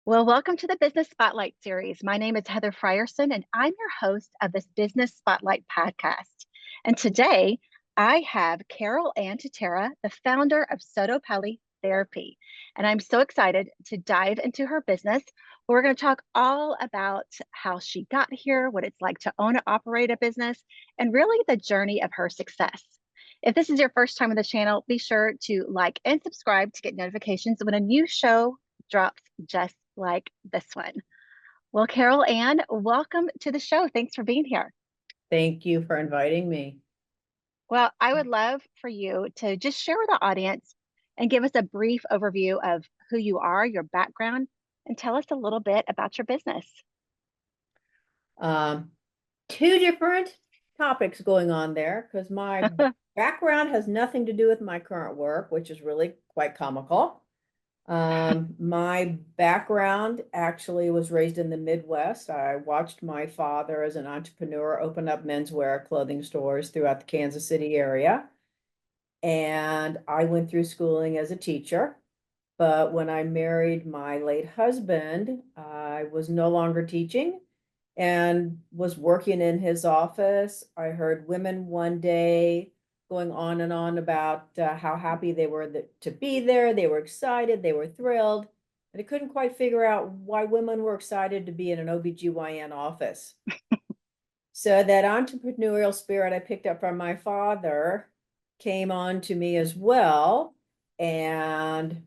Well, welcome to the Business Spotlight series. My name is Heather Frierson, and I'm your host of this Business Spotlight podcast. And today I have CarolAnn Tutera, the founder of Sottopelle Therapy. And I'm so excited to dive into her business. We're going to talk all about how she got here, what it's like to own and operate a business, and really the journey of her success. If this is your first time on the channel, be sure to like and subscribe to get notifications when a new show drops just like this one. Well, CarolAnn, welcome to the show. Thanks for being here. Thank you for inviting me. Well, I would love for you to just share with the audience and give us a brief overview of who you are, your background, and tell us a little bit about your business. Um, Two different topics going on there because my background has nothing to do with my current work, which is really quite comical. My background actually was raised in the Midwest. I watched my father as an entrepreneur open up menswear clothing stores throughout the Kansas City area. And I went through schooling as a teacher. But when I married my late husband, I was no longer teaching and was working in his office. I heard women one day going on and on about how happy they were to be there. They were excited, they were thrilled. And I couldn't quite figure out why women were excited to be in an OBGYN office. So that entrepreneurial spirit I picked up from my father came on to me as well. And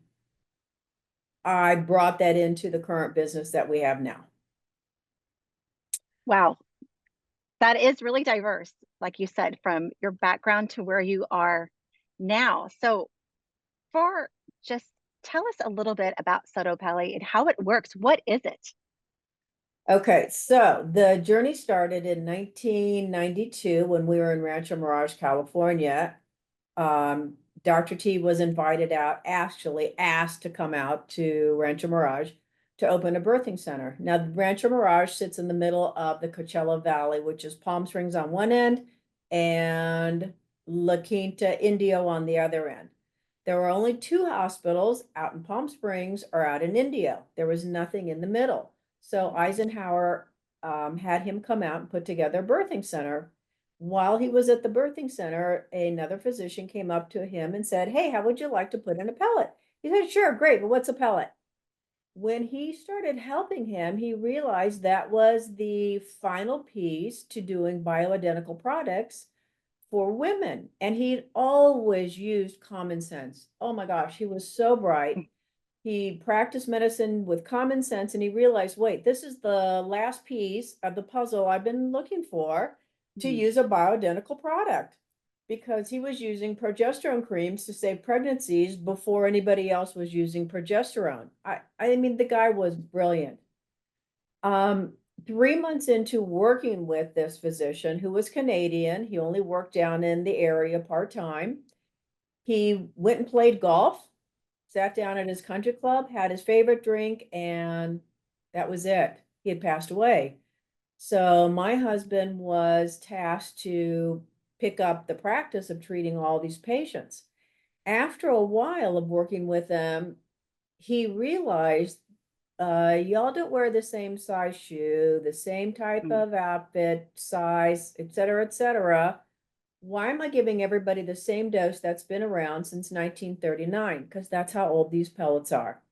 I brought that into the current business that we have now. Wow, that is really diverse, like you said, from your background to where you are now. So, for just tell us a little bit about Sottopelle and how it works. What is it? Okay, so the journey started in 1992 when we were in Rancho Mirage, California. Dr. T was invited out, actually asked to come out to Rancho Mirage to open a birthing center. Now, Rancho Mirage sits in the middle of the Coachella Valley, which is Palm Springs on one end and La Quinta Indio on the other end. There were only two hospitals out in Palm Springs or out in Indio. There was nothing in the middle. So Eisenhower had him come out and put together a birthing center. While he was at the birthing center, another physician came up to him and said, "Hey, how would you like to put in a pellet?" He said, "Sure, great, but what's a pellet?" When he started helping him, he realized that was the final piece to doing bioidentical products for women. And he'd always used common sense. Oh my gosh, he was so bright. He practiced medicine with common sense and he realized, wait, this is the last piece of the puzzle I've been looking for to Mhm. use a bioidentical product because he was using progesterone creams to save pregnancies before anybody else was using progesterone. I mean, the guy was brilliant. Um, 3 months into working with this physician who was Canadian, he only worked down in the area part-time. He went and played golf, sat down at his country club, had his favorite drink, and that was it. He had passed away. So my husband was tasked to pick up the practice of treating all these patients. After a while of working with them, he realized y'all don't wear the same size shoe, the same type Mhm. of outfit, size, et cetera, et cetera. Why am I giving everybody the same dose that's been around since 1939? Because that's how old these pellets are.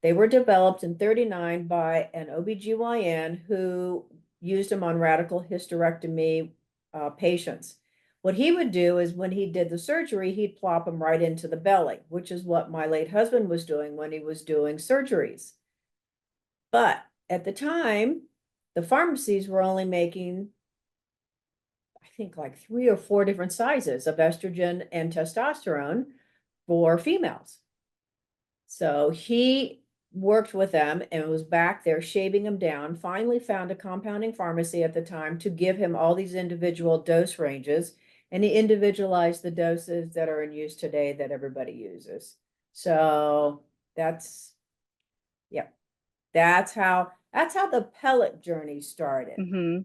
They were developed in 39 by an OBGYN who used them on radical hysterectomy patients. What he would do is when he did the surgery, he'd plop them right into the belly, which is what my late husband was doing when he was doing surgeries. But at the time, the pharmacies were only making, I think, like 3 or 4 different sizes of estrogen and testosterone for females. So he worked with them and was back there shaving them down, finally found a compounding pharmacy at the time to give him all these individual dose ranges. And he individualized the doses that are in use today that everybody uses. So that's, yeah, that's how the pellet journey started. Mhm.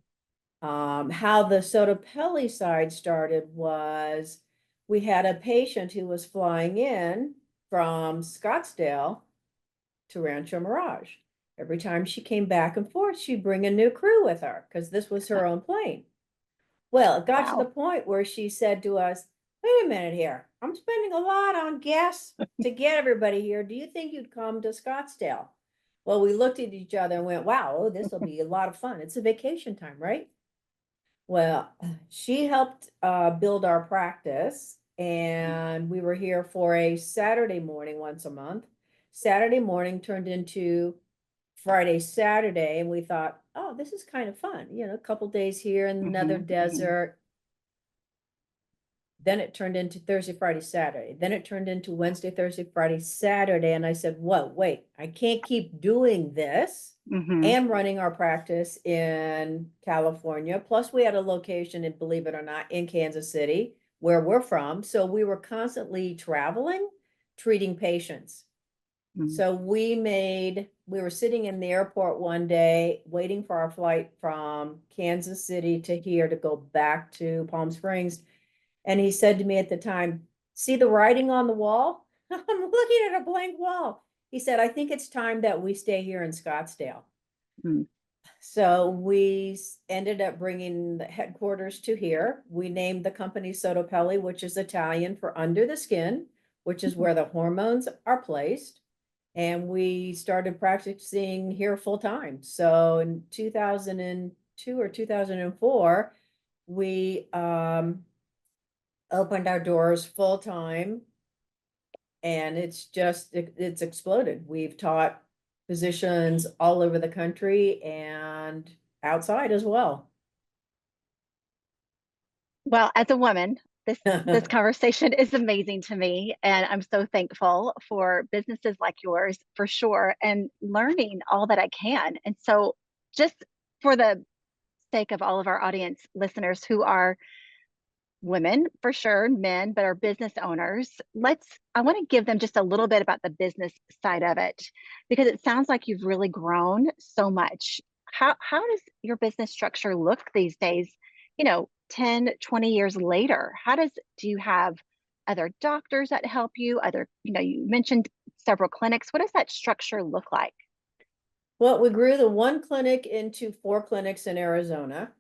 How the Sottopelle side started was we had a patient who was flying in from Scottsdale to Rancho Mirage. Every time she came back and forth, she'd bring a new crew with her because this was her own plane. Well, it got to the Wow. point where she said to us, wait a minute here. I'm spending a lot on gas to get everybody here. Do you think you'd come to Scottsdale? Well, we looked at each other and went, wow, oh, this will be a lot of fun. It's a vacation time, right? Well, she helped build our practice, and we were here for a Saturday morning once a month. Saturday morning turned into Friday, Saturday, and we thought, oh, this is kind of fun. You know, a couple days here in another desert. Then it turned into Thursday, Friday, Saturday. Then it turned into Wednesday, Thursday, Friday, Saturday. And I said, whoa, wait, I can't keep doing this Mm-hmm. and running our practice in California. Plus, we had a location, and believe it or not, in Kansas City, where we're from. So we were constantly traveling, treating patients. Mm-hmm. So we were sitting in the airport one day, waiting for our flight from Kansas City to here to go back to Palm Springs. And he said to me at the time, see the writing on the wall? I'm looking at a blank wall. He said, I think it's time that we stay here in Scottsdale. Mm-hmm. So we ended up bringing the headquarters to here. We named the company Sottopelle, which is Italian for under the skin, which is where the hormones are placed. And we started practicing here full time. So in 2002 or 2004, we opened our doors full time, and it's exploded. We've taught physicians all over the country and outside as well. Well, as a woman, this conversation is amazing to me, and I'm so thankful for businesses like yours for sure, and learning all that I can. And so, just for the sake of all of our audience listeners who are women for sure, men, but are business owners, I want to give them just a little bit about the business side of it because it sounds like you've really grown so much. How does your business structure look these days, 10, 20 years later? Do you have other doctors that help you? You mentioned several clinics. What does that structure look like? Well, we grew the one clinic into 4 clinics in Arizona.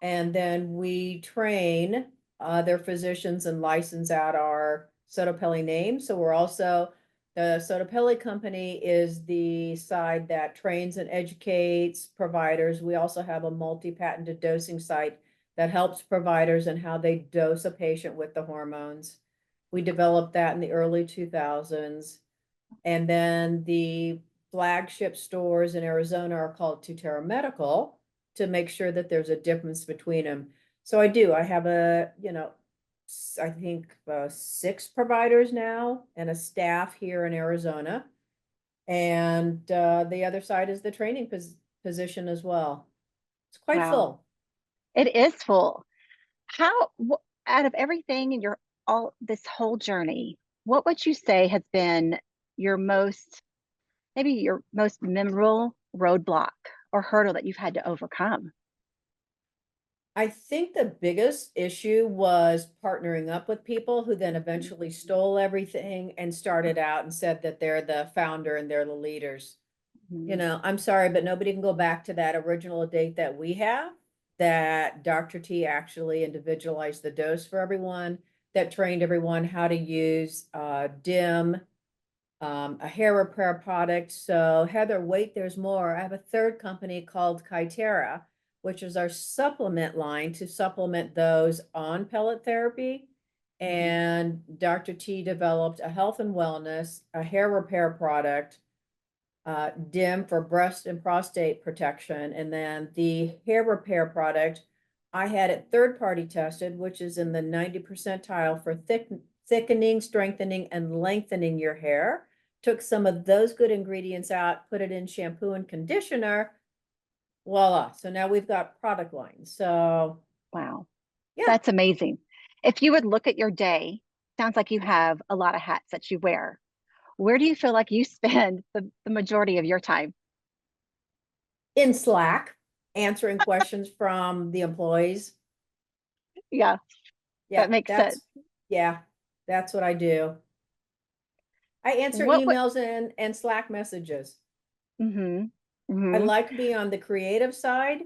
And then we train other physicians and license out our Sottopelle name. So we're also, the Sottopelle company is the side that trains and educates providers. We also have a multi-patented dosing site that helps providers in how they dose a patient with the hormones. We developed that in the early 2000s. And then the flagship stores in Arizona are called Tutera Medical to make sure that there's a difference between them. So I have I think 6 providers now and a staff here in Arizona. And the other side is the training position as well. It's quite Wow, full. it is full. Out of everything in your all this whole journey, what would you say has been your most, maybe your most memorable roadblock or hurdle that you've had to overcome? I think the biggest issue was partnering up with people who then eventually stole everything and started out and said that they're the founder and they're the leaders. You Mhm. know, I'm sorry, but nobody can go back to that original date that we have, that Dr. T actually individualized the dose for everyone, that trained everyone how to use DIM, a hair repair product. So Heather, wait, there's more. I have a third company called Kytera, which is our supplement line to supplement those on pellet therapy. Mhm. And Dr. T developed a health and wellness, a hair repair product, DIM for breast and prostate protection. And then the hair repair product, I had it third-party tested, which is in the 90 percentile for thickening, strengthening, and lengthening your hair. Took some of those good ingredients out, put it in shampoo and conditioner. Voila. So now we've got product lines. So Wow, yeah, that's amazing. If you would look at your day, sounds like you have a lot of hats that you wear. Where do you feel like you spend the majority of your time? in Slack, answering questions from the employees. Yeah, Yeah, that makes sense. yeah, that's what I do. I answer What would emails and Slack messages. mm-hmm. I Hmm. like being on the creative side.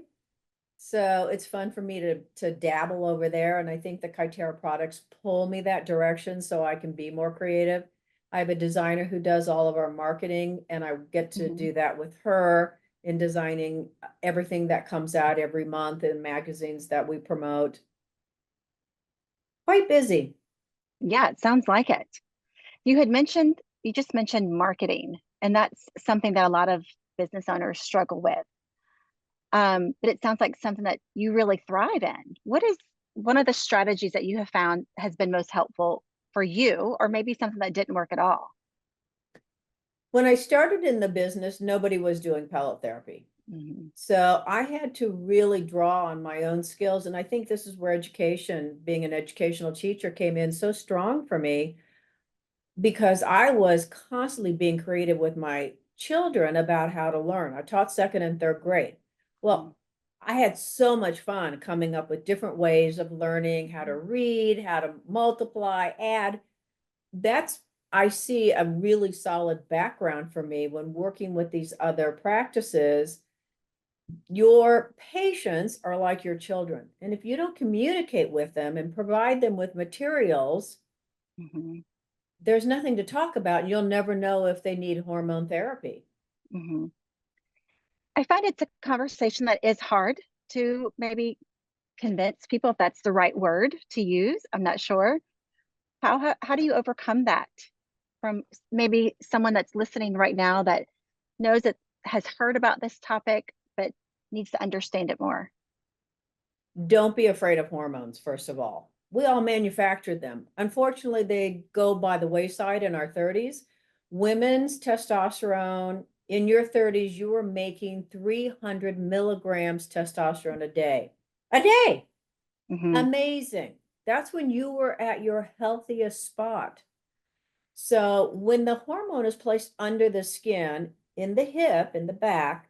So it's fun for me to dabble over there. And I think the Kytera products pull me that direction so I can be more creative. I have a designer who does all of our marketing, and I get to Hmm. do that with her in designing everything that comes out every month in magazines that we promote. Quite busy. Yeah, it sounds like it. You just mentioned marketing, and that's something that a lot of business owners struggle with. But it sounds like something that you really thrive in. What is one of the strategies that you have found has been most helpful for you, or maybe something that didn't work at all? When I started in the business, nobody was doing pellet therapy. Hmm. So I had to really draw on my own skills. And I think this is where education, being an educational teacher, came in so strong for me because I was constantly being creative with my children about how to learn. I taught second and third grade. Well, I had so much fun coming up with different ways of learning how to read, how to multiply, add. That's, I see a really solid background for me when working with these other practices. Your patients are like your children. And if you don't communicate with them and provide them with materials, Hmm. there's nothing to talk about. You'll never know if they need hormone therapy. Hmm. I find it's a conversation that is hard to maybe convince people if that's the right word to use. I'm not sure. How do you overcome that from maybe someone that's listening right now that knows it has heard about this topic but needs to understand it more? Don't be afraid of hormones, first of all. We all manufactured them. Unfortunately, they go by the wayside in our 30s. Women's testosterone in your 30s, you were making 300 milligrams testosterone a day. A day. Hmm. Amazing. That's when you were at your healthiest spot. So when the hormone is placed under the skin, in the hip, in the back,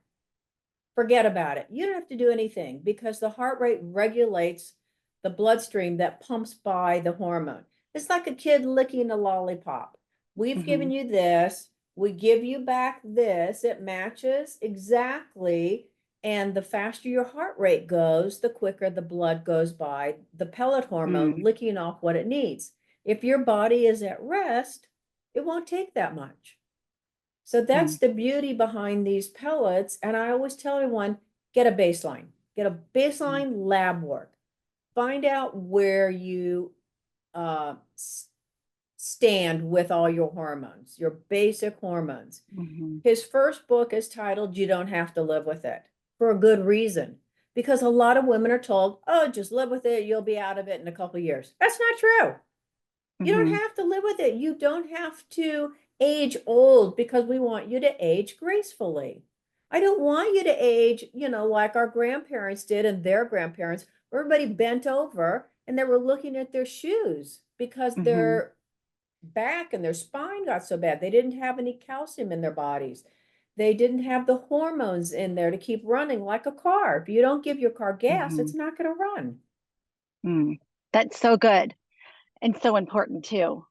forget about it. You don't have to do anything because the heart rate regulates the bloodstream that pumps by the hormone. It's like a kid licking a lollipop. We've Hmm. given you this, we give you back this, it matches exactly. And the faster your heart rate goes, the quicker the blood goes by the pellet hormone Mm. licking off what it needs. If your body is at rest, it won't take that much. So that's Mm. the beauty behind these pellets. And I always tell everyone, get a baseline, get a Mm. baseline lab work. Find out where you uh, stand with all your hormones, your basic hormones. Mhm. His first book is titled You Don't Have to Live with It for a good reason. Because a lot of women are told, oh, just live with it, you'll be out of it in a couple of years. That's not true. You don't Mhm. have to live with it. You don't have to age old because we want you to age gracefully. I don't want you to age, like our grandparents did and their grandparents. Everybody bent over and they were looking at their shoes because Mhm. their back and their spine got so bad. They didn't have any calcium in their bodies. They didn't have the hormones in there to keep running like a car. If you don't give your car gas, it's Mhm. not going to run. Mm. That's so good and so important too.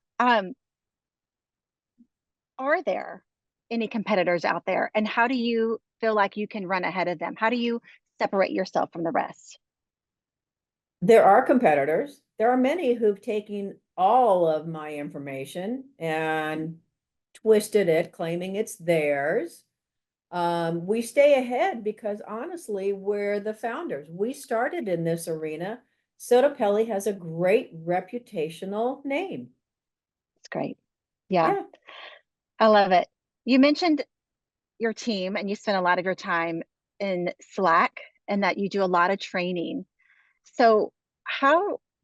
Are there any competitors out there, and how do you feel like you can run ahead of them? How do you separate yourself from the rest? There are competitors. There are many who've taken all of my information and twisted it, claiming it's theirs. We stay ahead because honestly, we're the founders. We started in this arena. Sottopelle has a great reputational name. It's great. Yeah, Yeah. I love it. You mentioned your team and you spend a lot of your time in Slack and that you do a lot of training. So,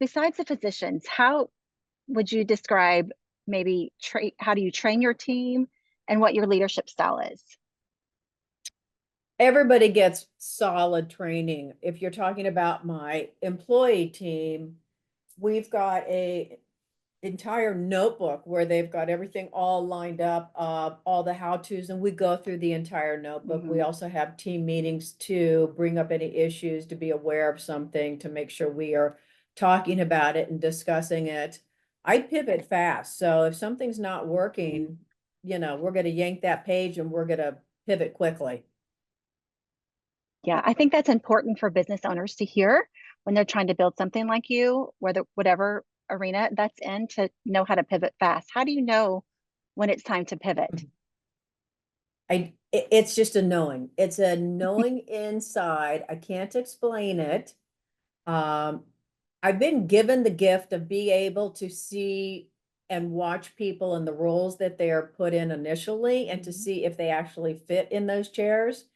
besides the physicians, how would you describe maybe how do you train your team and what your leadership style is? Everybody gets solid training. If you're talking about my employee team, we've got a entire notebook where they've got everything all lined up, all the how-tos, and we go through the entire notebook. We Hmm. also have team meetings to bring up any issues, to be aware of something, to make sure we are talking about it and discussing it. I pivot fast. So if something's not Hmm. working, we're going to yank that page and we're going to pivot quickly. Yeah, I think that's important for business owners to hear when they're trying to build something like you, whether whatever arena that's in, to know how to pivot fast. How do you know when it's time to pivot? It's just a knowing. It's a knowing inside. I can't explain it. Um, I've been given the gift of being able to see and watch people in the roles that they are put in initially and to Mhm. see if they actually fit in those chairs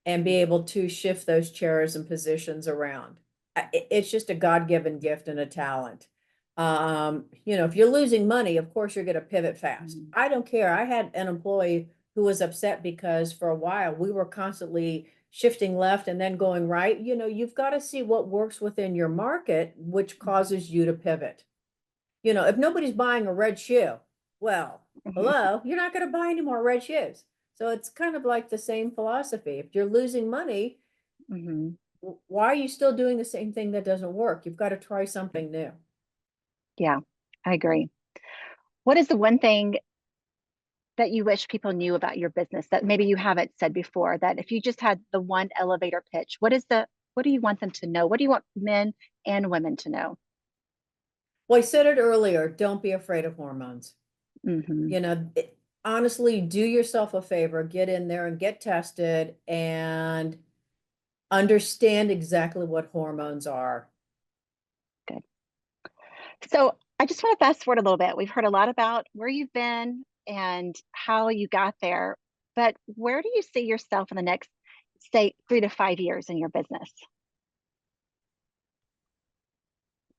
and be able to shift those chairs and positions around. It's just a God-given gift and a talent. If you're losing money, of course you're going to pivot fast. Mhm. I don't care. I had an employee who was upset because for a while we were constantly shifting left and then going right. You've got to see what works within your market, which Mhm. causes you to pivot. If nobody's buying a red shoe, well, hello, you're not going to buy any more red shoes. So it's kind of like the same philosophy. If you're losing money, Mhm. why are you still doing the same thing that doesn't work? You've got to try something new. Yeah, I agree. What is the one thing that you wish people knew about your business that maybe you haven't said before, that if you just had the one elevator pitch, what do you want them to know? What do you want men and women to know? Well, I said it earlier, don't be afraid of hormones. Hmm. You know, it, Honestly, do yourself a favor, get in there and get tested and understand exactly what hormones are. Good. So I just want to fast forward a little bit. We've heard a lot about where you've been and how you got there, but where do you see yourself in the next, say, 3 to 5 years in your business?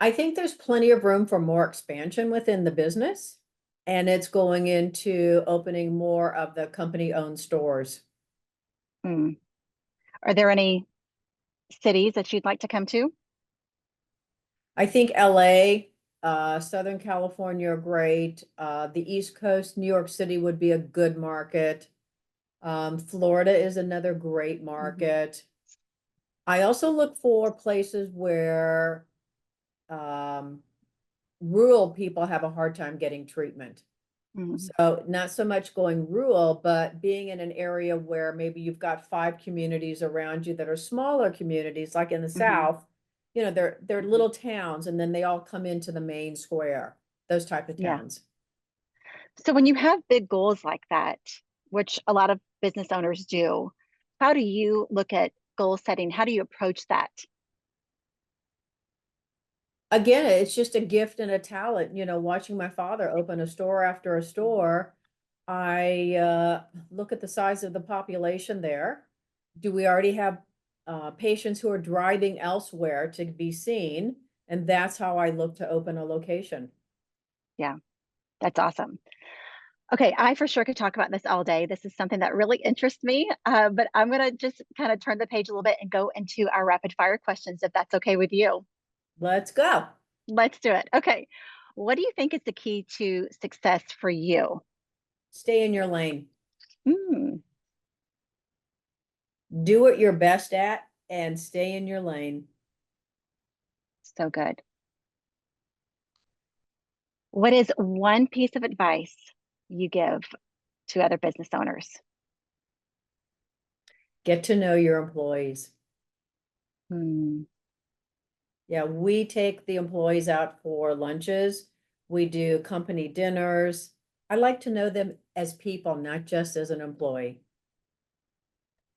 I think there's plenty of room for more expansion within the business, and it's going into opening more of the company-owned stores. Mm. Are there any cities that you'd like to come to? I think LA, Southern California are great. The East Coast, New York City would be a good market. Florida is another great Hmm. market. I also look for places where um, rural people have a hard time getting treatment. Hmm. So not so much going rural, but being in an area where maybe you've got 5 communities around you that are smaller communities, like in the Hmm. South, they're Hmm. little towns and then they all come into the main square, those type of Yeah. towns. So when you have big goals like that, which a lot of business owners do, how do you look at goal setting? How do you approach that? Again, it's just a gift and a talent, watching my father open a store after a Mhm. store. I look at the size of the population there. Do we already have patients who are driving elsewhere to be seen? And that's how I look to open a location. Yeah, that's awesome. Okay, I for sure could talk about this all day. This is something that really interests me, but I'm going to just kind of turn the page a little bit and go into our rapid fire questions, if that's okay with you. Let's go. Let's do it. Okay. What do you think is the key to success for you? Stay in your lane. Mm, Do what you're best at and stay in your lane. so good. What is one piece of advice you give to other business owners? Get to know your employees. Mm, Yeah, we take the employees out for lunches. We do company dinners. I like to know them as people, not just as an employee.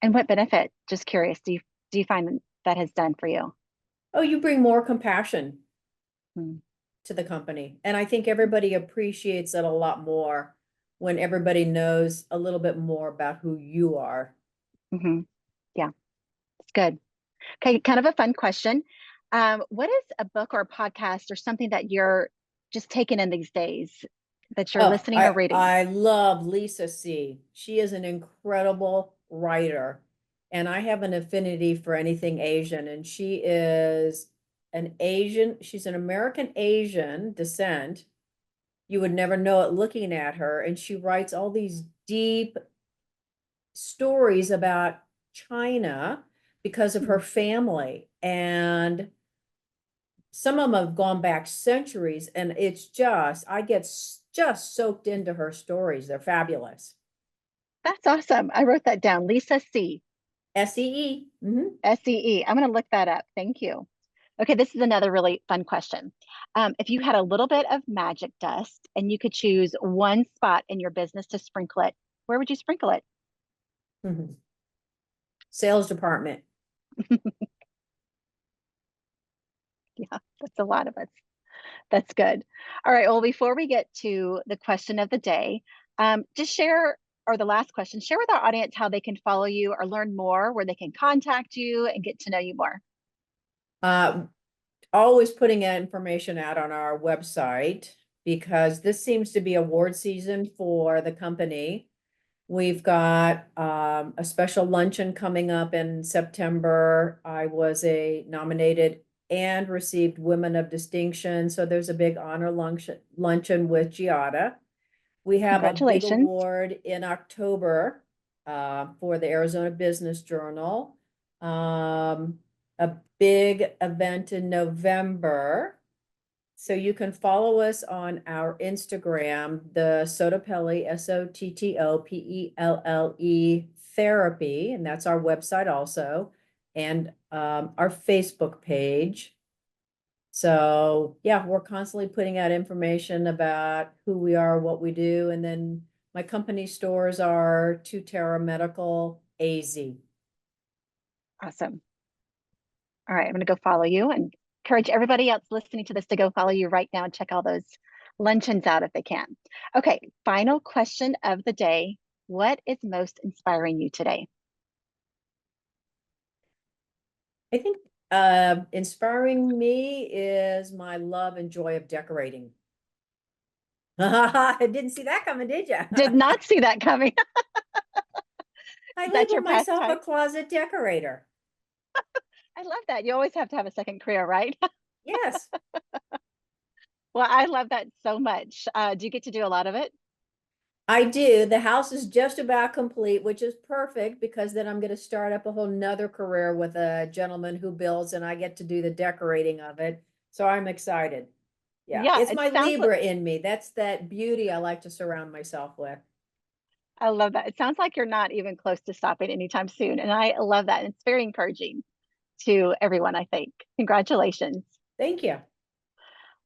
and what benefit? Just curious. Do you find that has done for you? Oh, you bring more compassion Mm, to the company. And I think everybody appreciates it a lot more when everybody knows a little bit more about who you are. hmm. Yeah, it's good. Okay, kind of a fun question. What is a book or a podcast or something that you're just taking in these days that you're Oh, listening or I reading? I love Lisa C. She is an incredible writer, and I have an affinity for anything Asian. And she is an Asian, she's an American Asian descent. You would never know it looking at her, and she writes all these deep stories about China because of her Hmm. family. And some of them have gone back centuries, and it's just, I get just soaked into her stories. They're fabulous. That's awesome. I wrote that down. Lisa C. SEE. SEE. I'm going to look that up. Thank you. Okay, this is another really fun question. If you had a little bit of magic dust and you could choose one spot in your business to sprinkle it, where would you sprinkle it? Sales department. Yeah, that's a lot of us. That's good. All right. Well, before we get to the question of the day, just share, or the last question, share with our audience how they can follow you or learn more, where they can contact you and get to know you more. Always putting that information out on our website because this seems to be award season for the company. We've got a special luncheon coming up in September. I was nominated and received Women of Distinction. So there's a big honor luncheon with Giada. We have a big Congratulations. award in October for the Arizona Business Journal. A big event in November. So you can follow us on our Instagram, the Sottopelle, Sottopelle Therapy, and that's our website also, and our Facebook page. So yeah, we're constantly putting out information about who we are, what we do, and then my company stores are Tutera Medical AZ. Awesome. All right, I'm going to go follow you and encourage everybody else listening to this to go follow you right now and check all those luncheons out if they can. Okay, final question of the day. What is most inspiring you today? I think inspiring me is my love and joy of decorating. I didn't see that coming, did you? Did not see that coming. I Is that label your myself a pastime? closet decorator. I love that. You always have to have a second career, right? Yes, Well, I love that so much. Do you get to do a lot of it? I do. The house is just about complete, which is perfect because then I'm going to start up a whole nother career with a gentleman who builds and I get to do the decorating of it. So I'm excited. Yeah, Yeah, it's it my sounds like Libra in me. That's that beauty I like to surround myself with. I love that. It sounds like you're not even close to stopping anytime soon. And I love that. And it's very encouraging to everyone, I think. Congratulations. Thank you.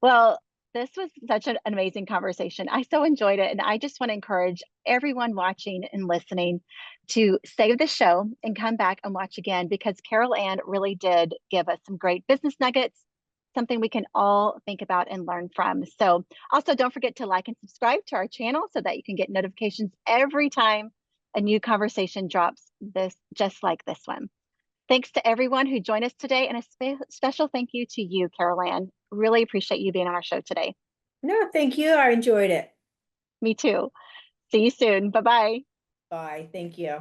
Well, this was such an amazing conversation. I so enjoyed it. And I just want to encourage everyone watching and listening to save the show and come back and watch again because CarolAnn really did give us some great business nuggets, something we can all think about and learn from. So, also don't forget to like and subscribe to our channel so that you can get notifications every time a new conversation drops this just like this one. Thanks to everyone who joined us today, and a special thank you to you, CarolAnn. Really appreciate you being on our show today. No, thank you. I enjoyed it. Me too. See you soon. Bye bye. Bye. Thank you.